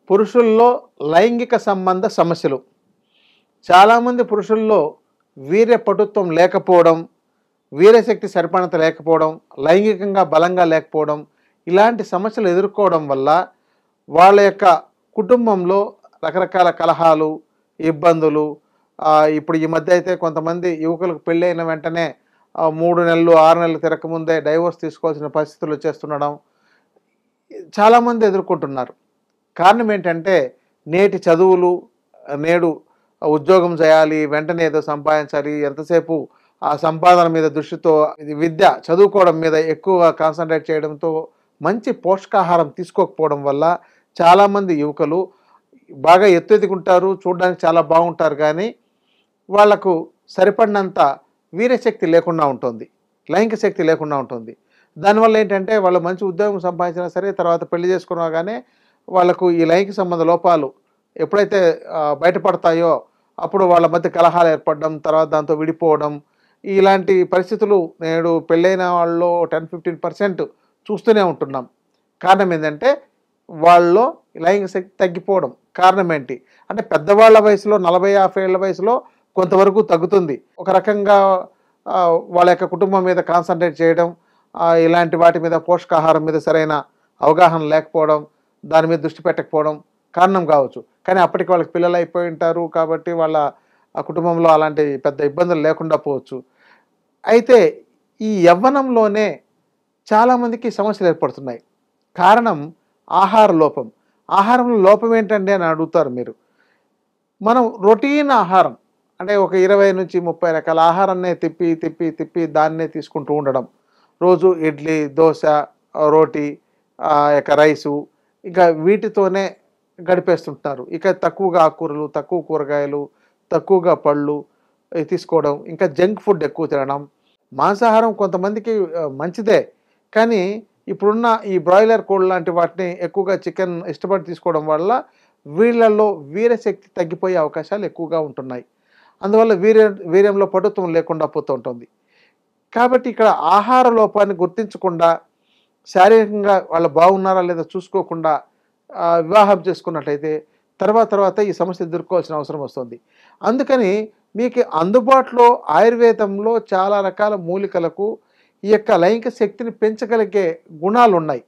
పురుషుల్లో లైంగిక సంబంధ సమస్యలు. చాలామంది పురుషుల్లో వీర్య పటుత్వం లేకపోవడం, వీర్యశక్తి సరిపడంత లేకపోవడం, లైంగికంగా బలంగా లేకపోవడం, ఇలాంటి సమస్యలు ఎదుర్కోవడం వల్ల వాళ్ళ యొక్క కుటుంబంలో రకరకాల కలహాలు, ఇబ్బందులు, ఇప్పుడు ఈ మధ్య అయితే కొంతమంది యువకులకు పెళ్ళైన వెంటనే 3 నెలలు 6 నెలలు తిరగకముందే డైవోర్స్ తీసుకోవాల్సిన పరిస్థితులు వచ్చేస్తుండడం చాలామంది ఎదుర్కొంటున్నారు. కారణం ఏంటంటే నేటి చదువులు, నేడు ఉద్యోగం చేయాలి, వెంటనే ఏదో సంపాదించాలి, ఎంతసేపు ఆ సంపాదన మీద దృష్టితో విద్య చదువుకోవడం మీద ఎక్కువ కాన్సన్ట్రేట్ చేయడంతో మంచి పోషకాహారం తీసుకోకపోవడం వల్ల చాలామంది యువకులు బాగా ఎత్తుకుంటారు, చూడడానికి చాలా బాగుంటారు, కానీ వాళ్లకు సరిపడినంత వీర్యశక్తి లేకుండా ఉంటుంది, లైంగిక శక్తి లేకుండా ఉంటుంది. దానివల్ల ఏంటంటే వాళ్ళు మంచి ఉద్యోగం సంపాదించినా సరే తర్వాత పెళ్లి చేసుకున్నా కానీ వాళ్ళకు ఈ లైంగిక సంబంధ లోపాలు ఎప్పుడైతే బయటపడతాయో అప్పుడు వాళ్ళ మధ్య కలహాలు ఏర్పడడం, తర్వాత దాంతో విడిపోవడం, ఇలాంటి పరిస్థితులు నేడు పెళ్ళైన వాళ్ళు 10-15% చూస్తూనే ఉంటున్నాం. కారణం ఏంటంటే వాళ్ళలో లైంగిక శక్తి తగ్గిపోవడం. కారణం ఏంటి అంటే పెద్దవాళ్ళ వయసులో 40-50 ఏళ్ళ వయసులో కొంతవరకు తగ్గుతుంది. ఒక రకంగా వాళ్ళ యొక్క కుటుంబం మీద కాన్సన్ట్రేట్ చేయడం, ఇలాంటి వాటి మీద పోషకాహారం మీద సరైన అవగాహన లేకపోవడం, దాని మీద దృష్టి పెట్టకపోవడం కారణం కావచ్చు. కానీ అప్పటికి వాళ్ళకి పిల్లలు అయిపోయి ఉంటారు కాబట్టి వాళ్ళ ఆ కుటుంబంలో అలాంటి పెద్ద ఇబ్బందులు లేకుండా పోవచ్చు. అయితే ఈ యవ్వనంలోనే చాలామందికి సమస్యలు ఏర్పడుతున్నాయి. కారణం ఆహార లోపం. ఆహారంలో లోపం ఏంటండి అని అడుగుతారు మీరు. మనం రొటీన్ ఆహారం అంటే ఒక 20-30 రకాల ఆహారాన్నే తిప్పి దాన్నే తీసుకుంటూ ఉండడం, రోజు ఇడ్లీ, దోశ, రోటీ, ఇక రైసు, ఇక వీటితోనే గడిపేస్తుంటారు. ఇక తక్కువగా ఆకుకూరలు, తక్కువ కూరగాయలు, తక్కువగా పళ్ళు తీసుకోవడం, ఇంకా జంక్ ఫుడ్ ఎక్కువ తినడం. మాంసాహారం కొంతమందికి మంచిదే, కానీ ఇప్పుడున్న ఈ బ్రాయిలర్ కోళ్ళు లాంటి వాటిని ఎక్కువగా చికెన్ ఇష్టపడి తీసుకోవడం వల్ల వీళ్ళల్లో వీర్యశక్తి తగ్గిపోయే అవకాశాలు ఎక్కువగా ఉంటున్నాయి. అందువల్ల వీర్యంలో పటుత్వం లేకుండా పోతూ ఉంటుంది. కాబట్టి ఇక్కడ ఆహార లోపాన్ని గుర్తించకుండా, శారీరకంగా వాళ్ళు బాగున్నారా లేదా చూసుకోకుండా వివాహం చేసుకున్నట్లయితే తర్వాత ఈ సమస్య ఎదుర్కోవాల్సిన అవసరం వస్తుంది. అందుకని మీకు అందుబాటులో ఆయుర్వేదంలో చాలా రకాల మూలికలకు ఈ యొక్క లైంగిక శక్తిని పెంచగలిగే గుణాలు ఉన్నాయి.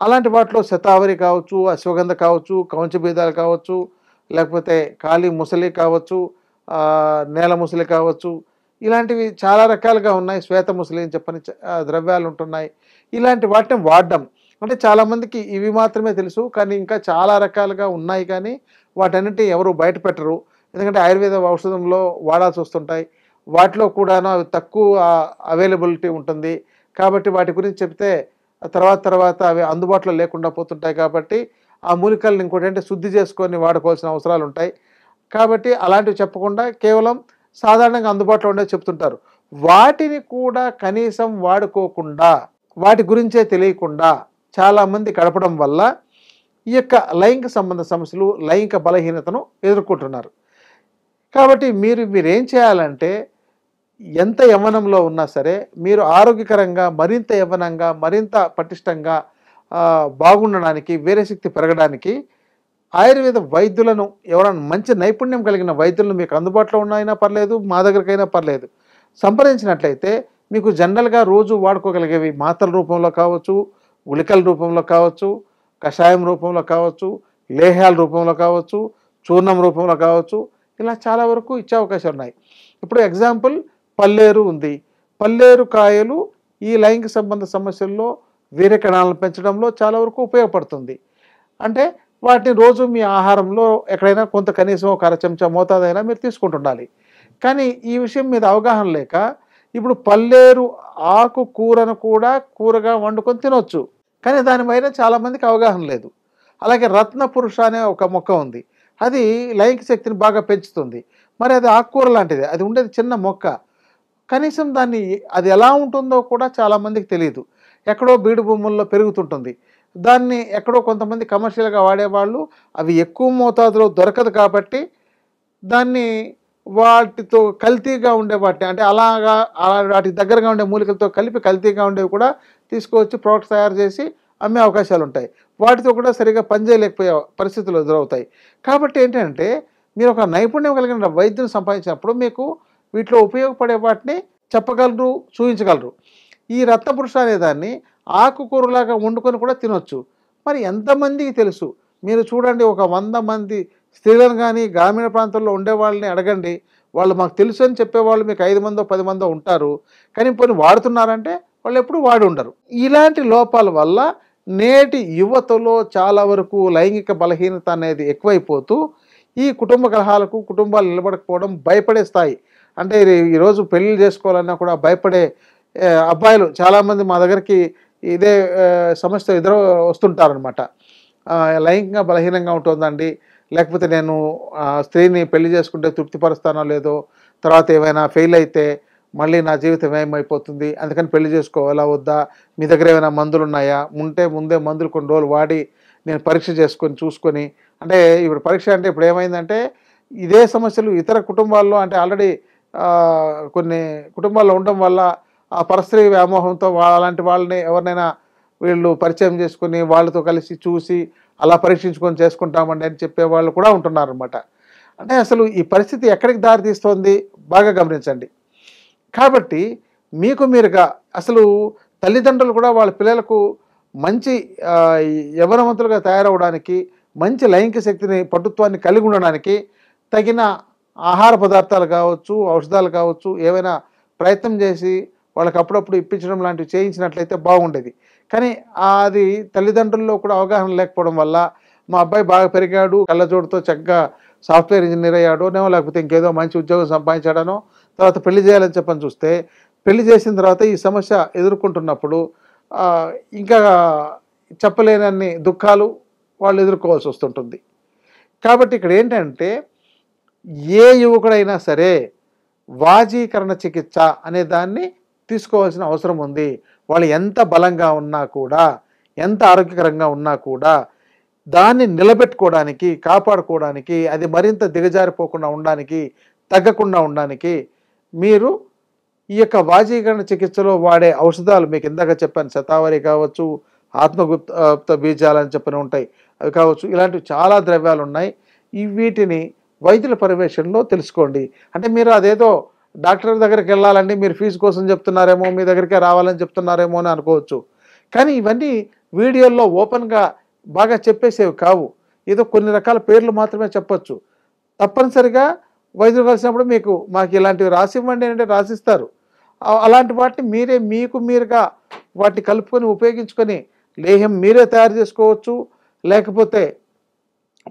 అలాంటి వాటిలో శతావరి కావచ్చు, అశ్వగంధ కావచ్చు, కౌంచబీదాలు కావచ్చు, లేకపోతే కాళీ ముసలి కావచ్చు, నేల ముసలి కావచ్చు, ఇలాంటివి చాలా రకాలుగా ఉన్నాయి. శ్వేత ముసలి అని చెప్పని ద్రవ్యాలు ఉంటున్నాయి. ఇలాంటి వాటిని వాడడం అంటే చాలామందికి ఇవి మాత్రమే తెలుసు, కానీ ఇంకా చాలా రకాలుగా ఉన్నాయి, కానీ వాటన్నిటి ఎవరు బయట పెట్టరు. ఎందుకంటే ఆయుర్వేద ఔషధంలో వాడాల్సి వస్తుంటాయి. వాటిలో కూడాను అవి తక్కువ అవైలబిలిటీ ఉంటుంది కాబట్టి వాటి గురించి చెప్తే తర్వాత అవి అందుబాటులో లేకుండా పోతుంటాయి. కాబట్టి ఆ మూలికలను ఇంకోటంటే శుద్ధి చేసుకొని వాడుకోవాల్సిన అవసరాలు ఉంటాయి. కాబట్టి అలాంటివి చెప్పకుండా కేవలం సాధారణంగా అందుబాటులో ఉండేది చెప్తుంటారు. వాటిని కూడా కనీసం వాడుకోకుండా, వాటి గురించే తెలియకుండా చాలామంది గడపడం వల్ల ఈ యొక్క లైంగిక సంబంధ సమస్యలు, లైంగిక బలహీనతను ఎదుర్కొంటున్నారు. కాబట్టి మీరేం చేయాలంటే ఎంత యవ్వనంలో ఉన్నా సరే మీరు ఆరోగ్యకరంగా, మరింత యవ్వనంగా, మరింత పటిష్టంగా బాగుండడానికి, వీర్యశక్తి పెరగడానికి ఆయుర్వేద వైద్యులను, ఎవరైనా మంచి నైపుణ్యం కలిగిన వైద్యులను మీకు అందుబాటులో ఉన్నైనా పర్లేదు, మా దగ్గరకైనా పర్లేదు, సంప్రదించినట్లయితే మీకు జనరల్గా రోజు వాడుకోగలిగేవి మాత్రల రూపంలో కావచ్చు, గుళికల రూపంలో కావచ్చు, కషాయం రూపంలో కావచ్చు, లేహ్యాల రూపంలో కావచ్చు, చూర్ణం రూపంలో కావచ్చు, ఇలా చాలా వరకు ఇచ్చే అవకాశాలు ఉన్నాయి. ఇప్పుడు ఎగ్జాంపుల్ పల్లేరు ఉంది. పల్లేరు కాయలు ఈ లైంగిక సంబంధ సమస్యల్లో వీర్య కణాలను పెంచడంలో చాలా వరకు ఉపయోగపడుతుంది. అంటే వాటిని రోజు మీ ఆహారంలో ఎక్కడైనా కొంత కనీసం ఒక అర చెంచా మోతాదైనా మీరు తీసుకుంటుండాలి. కానీ ఈ విషయం మీద అవగాహన లేక ఇప్పుడు పల్లేరు ఆకు కూరను కూడా కూరగా వండుకొని తినొచ్చు, కానీ దానిపైన చాలామందికి అవగాహన లేదు. అలాగే రత్న పురుష అనే ఒక మొక్క ఉంది, అది లైంగిక శక్తిని బాగా పెంచుతుంది. మరి అది ఆకుకూర లాంటిది, అది ఉండేది చిన్న మొక్క, కనీసం అది ఎలా ఉంటుందో కూడా చాలామందికి తెలియదు. ఎక్కడో బీడు భూముల్లో పెరుగుతుంటుంది. దాన్ని ఎక్కడో కొంతమంది కమర్షియల్గా వాడేవాళ్ళు అవి ఎక్కువ మోతాదులో దొరకదు కాబట్టి దాన్ని వాటితో కల్తీగా ఉండే వాటిని, అంటే వాటికి దగ్గరగా ఉండే మూలికలతో కలిపి కల్తీగా ఉండేవి కూడా తీసుకొచ్చి ప్రోడక్ట్స్ తయారు చేసి అమ్మే అవకాశాలు ఉంటాయి. వాటితో కూడా సరిగా పనిచేయలేకపోయే పరిస్థితులు ఎదురవుతాయి. కాబట్టి ఏంటంటే మీరు ఒక నైపుణ్యం కలిగిన వైద్యుని సంపాదించినప్పుడు మీకు వీటిలో ఉపయోగపడే వాటిని చెప్పగలరు, చూపించగలరు. ఈ రక్తపురుష అనే దాన్ని ఆకుకూరలాగా వండుకొని కూడా తినొచ్చు. మరి ఎంతమందికి తెలుసు? మీరు చూడండి, ఒక 100 మంది స్త్రీలను కానీ గ్రామీణ ప్రాంతాల్లో ఉండేవాళ్ళని అడగండి, వాళ్ళు మాకు తెలుసు అని చెప్పేవాళ్ళు మీకు 5 మందో 10 మందో ఉంటారు. కానీ పోనీ వాడుతున్నారంటే వాళ్ళు ఎప్పుడు వాడి ఉండరు. ఇలాంటి లోపాల వల్ల నేటి యువతలో చాలా వరకు లైంగిక బలహీనత అనేది ఎక్కువైపోతూ ఈ కుటుంబ కలహాలకు, కుటుంబాలు నిలబడకపోవడం, భయపడే స్థాయి. అంటే ఈరోజు పెళ్ళిళ్ళు చేసుకోవాలన్నా కూడా భయపడే అబ్బాయిలు చాలామంది మా దగ్గరికి ఇదే సమస్య వస్తుంటారనమాట. లైంగికంగా బలహీనంగా ఉంటుందండి, లేకపోతే నేను స్త్రీని పెళ్లి చేసుకుంటే తృప్తిపరుస్తానో లేదో, తర్వాత ఏమైనా ఫెయిల్ అయితే మళ్ళీ నా జీవితం ఏమైపోతుంది, అందుకని పెళ్లి చేసుకోవాలా వద్దా, మీ దగ్గర ఏమైనా మందులు ఉన్నాయా, ముందే మందులు కొన్ని రోజులు వాడి నేను పరీక్ష చేసుకొని చూసుకొని, అంటే ఇప్పుడు పరీక్ష అంటే ఇప్పుడు ఏమైందంటే ఇదే సమస్యలు ఇతర కుటుంబాల్లో, అంటే ఆల్రెడీ కొన్ని కుటుంబాల్లో ఉండడం వల్ల ఆ పరస్త్రీ వ్యామోహంతో అలాంటి వాళ్ళని ఎవరినైనా వీళ్ళు పరిచయం చేసుకుని వాళ్ళతో కలిసి చూసి అలా పరీక్షించుకొని చేసుకుంటామండి అని చెప్పేవాళ్ళు కూడా ఉంటున్నారన్నమాట. అంటే అసలు ఈ పరిస్థితి ఎక్కడికి దారి తీస్తోంది బాగా గమనించండి. కాబట్టి మీకు మీరుగా అసలు తల్లిదండ్రులు కూడా వాళ్ళ పిల్లలకు మంచి యవ్వనవంతులుగా తయారవడానికి, మంచి లైంగిక శక్తిని, పటుత్వాన్ని కలిగి ఉండడానికి తగిన ఆహార పదార్థాలు కావచ్చు, ఔషధాలు కావచ్చు, ఏవైనా ప్రయత్నం చేసి వాళ్ళకి అప్పుడప్పుడు ఇప్పించడం లాంటివి చేయించినట్లయితే బాగుండేది. కానీ అది తల్లిదండ్రుల్లో కూడా అవగాహన లేకపోవడం వల్ల మా అబ్బాయి బాగా పెరిగాడు, కళ్ళజోడుతో చక్కగా సాఫ్ట్వేర్ ఇంజనీర్ అయ్యాడోనో, లేకపోతే ఇంకేదో మంచి ఉద్యోగం సంపాదించాడనో, తర్వాత పెళ్లి చేయాలని చెప్పని చూస్తే పెళ్లి చేసిన తర్వాత ఈ సమస్య ఎదుర్కొంటున్నప్పుడు ఇంకా చెప్పలేనన్ని దుఃఖాలు వాళ్ళు ఎదుర్కోవాల్సి వస్తుంటుంది. కాబట్టి ఇక్కడ ఏంటంటే ఏ యువకుడైనా సరే వాజీకరణ చికిత్స అనే దాన్ని తీసుకోవాల్సిన అవసరం ఉంది. వాళ్ళు ఎంత బలంగా ఉన్నా కూడా, ఎంత ఆరోగ్యకరంగా ఉన్నా కూడా దాన్ని నిలబెట్టుకోవడానికి, కాపాడుకోవడానికి, అది మరింత దిగజారిపోకుండా ఉండడానికి, తగ్గకుండా ఉండడానికి మీరు ఈ యొక్క వాజీకరణ చికిత్సలో వాడే ఔషధాలు మీకు ఇందాక చెప్పాను, శతావరి కావచ్చు, ఆత్మగుప్త బీజాలు అని చెప్పని ఉంటాయి, అవి కావచ్చు, ఇలాంటివి చాలా ద్రవ్యాలు ఉన్నాయి. వీటిని వైద్యుల పర్యవేక్షణలో తెలుసుకోండి. అంటే మీరు అదేదో డాక్టర్ దగ్గరికి వెళ్ళాలండి, మీరు ఫీజు కోసం చెప్తున్నారేమో, మీ దగ్గరికే రావాలని చెప్తున్నారేమో అని అనుకోవచ్చు. కానీ ఇవన్నీ వీడియోల్లో ఓపెన్గా బాగా చెప్పేసేవి కావు. ఏదో కొన్ని రకాల పేర్లు మాత్రమే చెప్పొచ్చు. తప్పనిసరిగా వైద్యులు కలిసినప్పుడు మాకు ఇలాంటివి రాసివ్వండి అంటే రాసిస్తారు. అలాంటి వాటిని మీకు మీరుగా వాటిని కలుపుకొని ఉపయోగించుకొని లేహ్యం మీరే తయారు చేసుకోవచ్చు, లేకపోతే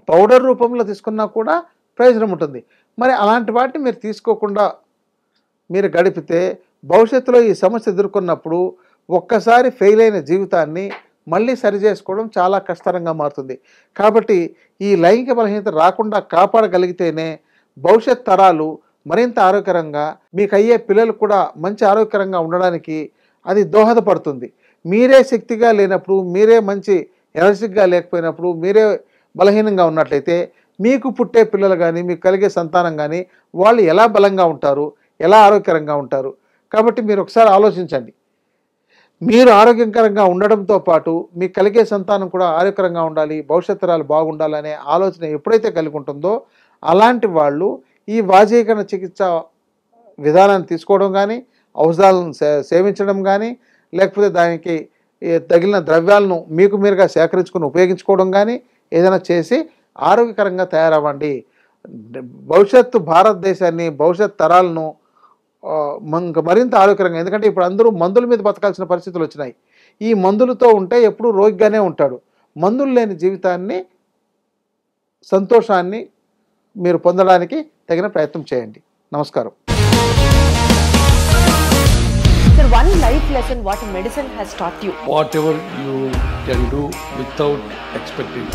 పౌడర్ రూపంలో తీసుకున్నా కూడా ప్రయోజనం ఉంటుంది. మరి అలాంటి వాటిని మీరు తీసుకోకుండా మీరు గడిపితే భవిష్యత్తులో ఈ సమస్య ఎదుర్కొన్నప్పుడు ఒక్కసారి ఫెయిల్ అయిన జీవితాన్ని మళ్ళీ సరి చేసుకోవడం చాలా కష్టతరంగా మారుతుంది. కాబట్టి ఈ లైంగిక బలహీనత రాకుండా కాపాడగలిగితేనే భవిష్యత్ తరాలు మరింత ఆరోగ్యకరంగా, మీకు అయ్యే పిల్లలు కూడా మంచి ఆరోగ్యకరంగా ఉండడానికి అది దోహదపడుతుంది. మీరే శక్తిగా లేనప్పుడు, మీరే మంచి ఎనర్జిక్గా లేకపోయినప్పుడు, మీరే బలహీనంగా ఉన్నట్లయితే మీకు పుట్టే పిల్లలు కానీ, మీకు కలిగే సంతానం కానీ వాళ్ళు ఎలా బలంగా ఉంటారు, ఎలా ఆరోగ్యకరంగా ఉంటారు? కాబట్టి మీరు ఒకసారి ఆలోచించండి. మీరు ఆరోగ్యకరంగా ఉండడంతో పాటు మీకు కలిగే సంతానం కూడా ఆరోగ్యకరంగా ఉండాలి, భవిష్యత్ తరాలు బాగుండాలనే ఆలోచన ఎప్పుడైతే కలిగి ఉంటుందో అలాంటి వాళ్ళు ఈ వాజీకరణ చికిత్స విధానాన్ని తీసుకోవడం కానీ, ఔషధాలను సేవించడం కానీ, లేకపోతే దానికి తగిలిన ద్రవ్యాలను మీకు మీరుగా సేకరించుకొని ఉపయోగించుకోవడం కానీ ఏదైనా చేసి ఆరోగ్యకరంగా తయారవ్వండి. భవిష్యత్తు భారతదేశాన్ని, భవిష్యత్ తరాలను మరింత ఆరోగ్యకరంగా, ఎందుకంటే ఇప్పుడు అందరూ మందుల మీద బతకాల్సిన పరిస్థితులు వచ్చినాయి. ఈ మందులతో ఉంటే ఎప్పుడూ రోగిగానే ఉంటాడు. మందులు లేని జీవితాన్ని, సంతోషాన్ని మీరు పొందడానికి తగిన ప్రయత్నం చేయండి. నమస్కారం. Sir, one life lesson what medicine has taught you. Whatever you can do without expecting.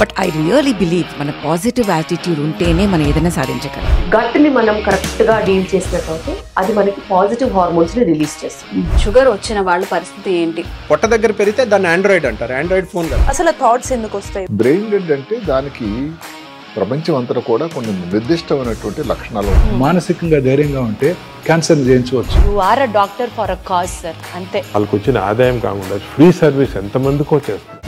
But I really believe మన పాజిటివ్ యాటిట్యూడ్ ఉంటేనే మనం ఏదైనా సాధించగలం. గట్ ని మనం కరెక్ట్ గా డీల్ చేసినట్లయితే అది మనకి పాజిటివ్ హార్మోన్స్ ని రిలీజ్ చేస్తుంది. షుగర్ వచ్చిన వాళ్ళ పరిస్థితి ఏంటి? పొట్ట దగ్గర పెరిగితే దాన్ని ఆండ్రాయిడ్ అంటారు, ఆండ్రాయిడ్ ఫోన్ కదా. అసలు థాట్స్ ఎందుకు వస్తాయి? బ్రెయిన్ డెడ్ అంటే దానికి ప్రపంచం అంతా కూడా కొన్ని నిర్దిష్టమైనటువంటి లక్షణాలు ఉన్నాయి. మానసికంగా ధైర్యంగా ఉంటే క్యాన్సర్ జయించవచ్చు. You are a doctor for a cause sir, అంతే. వాళ్ళకి వచ్చిన ఆదాయం కాకుండా ఫ్రీ సర్వీస్ ఎంతమందికో చేస్తుంది.